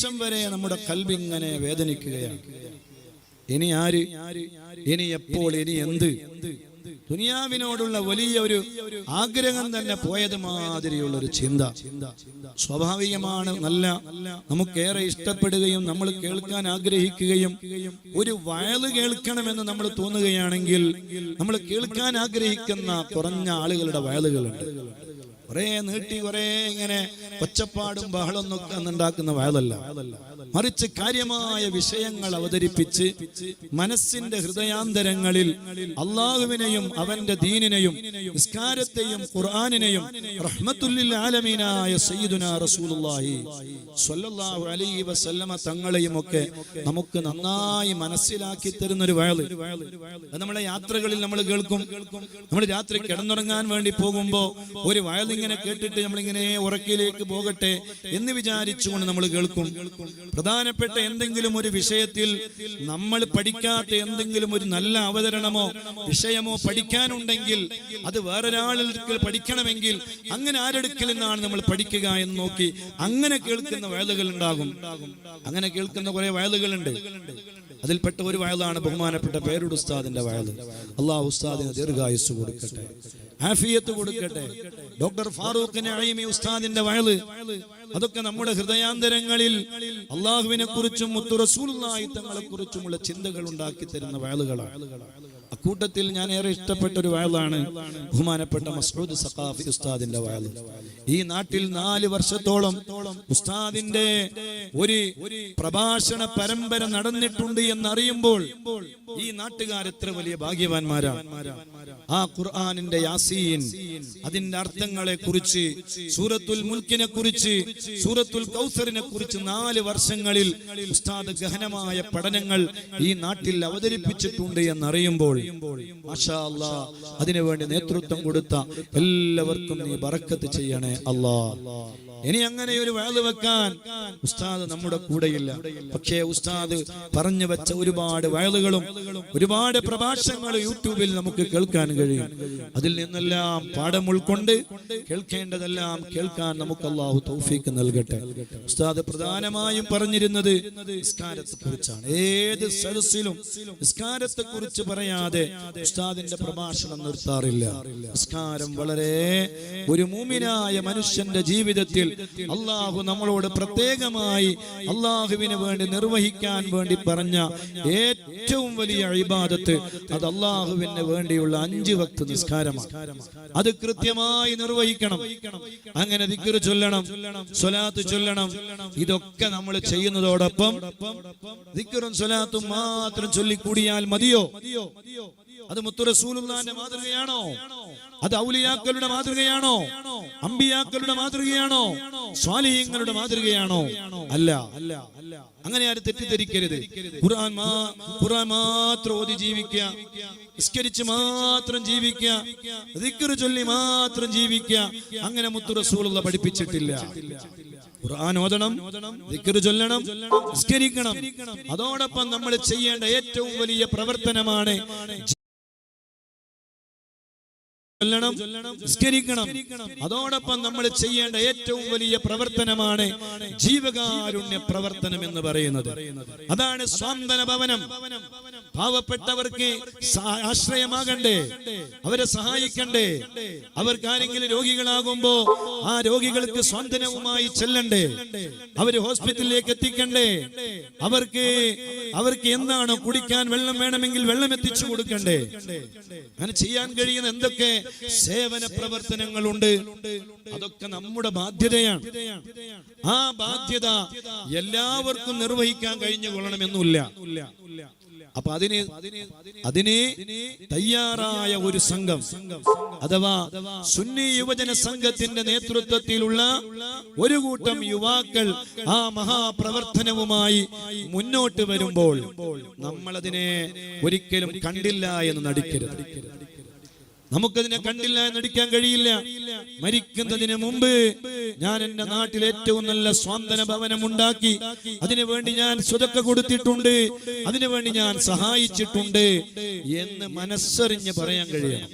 നിമിഷം വരെ നമ്മുടെ കൽബ് ഇങ്ങനെ വേദനിക്കുകയാണ്. ഇനി ആര്, ഇനി എപ്പോൾ, ഇനി എന്ത്? ദുനിയാവിനോടുള്ള വലിയ ഒരു ആഗ്രഹം തന്നെ പോയത് മാതിരിയുള്ളൊരു ചിന്ത സ്വാഭാവികമാണ്. നല്ല നമുക്കേറെ ഇഷ്ടപ്പെടുകയും നമ്മൾ കേൾക്കാൻ ആഗ്രഹിക്കുകയും ഒരു വയല് കേൾക്കണമെന്ന് നമ്മൾ തോന്നുകയാണെങ്കിൽ നമ്മൾ കേൾക്കാൻ ആഗ്രഹിക്കുന്ന കുറഞ്ഞ ആളുകളുടെ വയലുകളുണ്ട്. കുറെ നീട്ടി കുറെ ഇങ്ങനെ ഒച്ചപ്പാടും ബഹളമൊക്കെ ഉണ്ടാക്കുന്ന വയലല്ല, മറിച്ച് കാര്യമായ വിഷയങ്ങൾ അവതരിപ്പിച്ച് മനസ്സിന്റെ ഹൃദയാന്തരങ്ങളിൽ അള്ളാഹുവിനെയും അവന്റെ ദീനിനെയും നിസ്കാരത്തെയും ഖുർആനിനെയും റഹ്മത്തുല്ലിൽ ആലമീനായ സയ്യിദുനാ റസൂലുള്ളാഹി സ്വല്ലല്ലാഹു അലൈഹി വസല്ലമ തങ്ങളെയും ഒക്കെ നമുക്ക് നന്നായി മനസ്സിലാക്കി തരുന്നൊരു വയല്. അത് നമ്മളെ യാത്രകളിൽ നമ്മൾ കേൾക്കും. നമ്മൾ രാത്രി കിടന്നുറങ്ങാൻ വേണ്ടി പോകുമ്പോൾ ഒരു വയൽ ഇങ്ങനെ കേട്ടിട്ട് നമ്മളിങ്ങനെ ഉറക്കിലേക്ക് പോകട്ടെ എന്ന് വിചാരിച്ചുകൊണ്ട് നമ്മൾ കേൾക്കും. പ്രധാനപ്പെട്ട എന്തെങ്കിലും ഒരു വിഷയത്തിൽ നമ്മൾ പഠിക്കാത്ത എന്തെങ്കിലും ഒരു നല്ല അവതരണമോ വിഷയമോ പഠിക്കാനുണ്ടെങ്കിൽ അത് വേറൊരാളിൽ പഠിക്കണമെങ്കിൽ അങ്ങനെ ആരെടുക്കൽ നിന്നാണ് നമ്മൾ പഠിക്കുക എന്ന് നോക്കി അങ്ങനെ കേൾക്കുന്ന വയലുകൾ ഉണ്ടാകും. അങ്ങനെ കേൾക്കുന്ന കുറെ വയലുകളുണ്ട്. അതിൽപ്പെട്ട ഒരു വയലാണ് ബഹുമാനപ്പെട്ട പേരുടെ ഉസ്താദിന്റെ വയല്. അള്ളാഹു ഉസ്താദിന് ദീർഘായുസ്സ് കൊടുക്കട്ടെ, ആഫിയത്ത് കൊടുക്കട്ടെ. ഡോക്ടർ ഫാറൂഖ് നഈമി ഉസ്താദിന്റെ വയല്, അതൊക്കെ നമ്മുടെ ഹൃദയാന്തരങ്ങളിൽ അള്ളാഹുവിനെ കുറിച്ചും മുത്തു റസൂലുള്ളാഹി തങ്ങളെ കുറിച്ചുമുള്ള ചിന്തകൾ ഉണ്ടാക്കി തരുന്ന വയലുകളാണ്. അക്കൂട്ടത്തിൽ ഞാൻ ഏറെ ഇഷ്ടപ്പെട്ട ഒരു വയലാണ് ബഹുമാനപ്പെട്ട മസ്ഊദ് സഖാഫി ഉസ്താദിന്റെ വയല്. ഈ നാട്ടിൽ 4 വർഷത്തോളം ഉസ്താദിന്റെ ഒരു പ്രഭാഷണ പരമ്പര നടന്നിട്ടുണ്ട് എന്നറിയുമ്പോൾ ഈ നാട്ടുകാർ എത്ര വലിയ ഭാഗ്യവാന്മാരാണ്. ആ ഖുർആനിന്റെ യാസീൻ, അതിന്റെ അർത്ഥങ്ങളെ കുറിച്ച്, സൂറത്തുൽ മുൽക്കിനെ കുറിച്ച്, സൂറത്തുൽ കൗസറിനെ കുറിച്ച് 4 വർഷങ്ങളിൽ ഉസ്താദ് ഗഹനമായ പഠനങ്ങൾ ഈ നാട്ടിൽ അവതരിപ്പിച്ചിട്ടുണ്ട് എന്നറിയുമ്പോൾ മാഷാ അല്ലാഹ്, അതിനുവേണ്ടി നേതൃത്വം കൊടുത്ത എല്ലാവർക്കും നീ ബറക്കത്ത് ചെയ്യണേ അല്ലാഹ്. ഇനി അങ്ങനെ ഒരു വയല് വെക്കാൻ ഉസ്താദ് നമ്മുടെ കൂടെയില്ല. പക്ഷേ ഉസ്താദ് പറഞ്ഞു വെച്ച ഒരുപാട് വയലുകളും ഒരുപാട് പ്രഭാഷണങ്ങളും യൂട്യൂബിൽ നമുക്ക് കേൾക്കാൻ കഴിയും. അതിൽ നിന്നെല്ലാം പാഠം ഉൾക്കൊണ്ട് കേൾക്കേണ്ടതെല്ലാം കേൾക്കാൻ നമുക്ക് അല്ലാഹു തൗഫീഖ് നൽകട്ടെ. ഉസ്താദ് പ്രധാനമായും പറഞ്ഞിരുന്നത് നിസ്കാരത്തെ കുറിച്ചാണ്. ഏത് സദസ്സിലും നിസ്കാരത്തെ കുറിച്ച് പറയാതെ ഉസ്താദിന്റെ പ്രഭാഷണം നിർത്താറില്ല. നിസ്കാരം വളരെ ഒരു മുഅ്മിനായ മനുഷ്യന്റെ ജീവിതത്തിൽ അള്ളാഹു നമ്മളോട് പ്രത്യേകമായി അള്ളാഹുവിന് വേണ്ടി നിർവഹിക്കാൻ വേണ്ടി പറഞ്ഞ ഏറ്റവും വലിയ ഇബാദത്ത് അത് അള്ളാഹുവിന് വേണ്ടിയുള്ള 5 വക്ത് നിസ്കാരമാണ്. അത് കൃത്യമായി നിർവഹിക്കണം. അങ്ങനെ ദിക്ർ ചൊല്ലണം, സ്വലാത്ത് ചൊല്ലണം. ഇതൊക്കെ നമ്മൾ ചെയ്യുന്നതോടൊപ്പം ദിക്റും സ്വലാത്തും മാത്രം ചൊല്ലിക്കൂടിയാൽ മതിയോ? അത് മുത്തു റസൂലുള്ളാഹിന്റെ മാതൃകയാണോ? അത് ഔലിയാക്കളുടെ മാതൃകയാണോ? അമ്പിയാക്കളുടെ മാതൃകയാണോ? സ്വാലിഹീങ്ങളുടെ മാതൃകയാണോ? അല്ല. അങ്ങനെ ആരും തെറ്റിദ്ധരിക്കരുത്. ഖുർആൻ മാത്രം ഓതി ജീവിക്കുക, നിസ്കരിച്ച് മാത്രം ജീവിക്കുക, ദിക്ർ ചൊല്ലി മാത്രം ജീവിക്കുക, അങ്ങനെ മുത്തു റസൂലുള്ളാഹി പഠിപ്പിച്ചിട്ടില്ല. ഖുർആൻ ഓതണം, ദിക്ർ ചൊല്ലണം, നിസ്കരിക്കണം. അതോടൊപ്പം നമ്മൾ ചെയ്യേണ്ട ഏറ്റവും വലിയ പ്രവർത്തനമാണ് നിസ്കരിക്കണം. അതോടൊപ്പം നമ്മൾ ചെയ്യേണ്ട ഏറ്റവും വലിയ പ്രവർത്തനമാണ് ജീവകാരുണ്യ പ്രവർത്തനം എന്ന് പറയുന്നത്. അതാണ് സ്വാന്തന ഭവനം. പാവപ്പെട്ടവർക്ക് ആശ്രയമാകണ്ടേ, അവരെ സഹായിക്കണ്ടേ, അവർക്ക് ആരെങ്കിലും രോഗികളാകുമ്പോ ആ രോഗികൾക്ക് സ്വാന്തനവുമായി ചെല്ലണ്ടേ, അവര് ഹോസ്പിറ്റലിലേക്ക് എത്തിക്കണ്ടേ, അവർക്ക് എന്താണോ കുടിക്കാൻ വെള്ളം വേണമെങ്കിൽ വെള്ളം എത്തിച്ചു കൊടുക്കണ്ടേ. അങ്ങനെ ചെയ്യാൻ കഴിയുന്ന എന്തൊക്കെ സേവന പ്രവർത്തനങ്ങളുണ്ട്, അതൊക്കെ നമ്മുടെ ബാധ്യതയാണ്. ആ ബാധ്യത എല്ലാവർക്കും നിർവഹിക്കാൻ കഴിഞ്ഞുകൊള്ളണമെന്നില്ല. അപ്പൊ അതിന് തയ്യാറായ ഒരു സംഘം അഥവാ സുന്നി യുവജന സംഘത്തിന്റെ നേതൃത്വത്തിലുള്ള ഒരു കൂട്ടം യുവാക്കൾ ആ മഹാപ്രവർത്തനവുമായി മുന്നോട്ട് വരുമ്പോൾ നമ്മളതിനെ ഒരിക്കലും കണ്ടില്ല എന്ന് നടിക്കരുത്. നമുക്കതിനെ കണ്ടില്ല എന്ന് നടിക്കാൻ കഴിയില്ല. മരിക്കുന്നതിന് മുമ്പ് ഞാൻ എന്റെ നാട്ടിൽ ഏറ്റവും നല്ല സ്വാന്തന ഭവനം ഉണ്ടാക്കി, അതിനുവേണ്ടി ഞാൻ സ്വതക്ക കൊടുത്തിട്ടുണ്ട്, അതിനുവേണ്ടി ഞാൻ സഹായിച്ചിട്ടുണ്ട് എന്ന് മനസ്സറിഞ്ഞ് പറയാൻ കഴിയണം.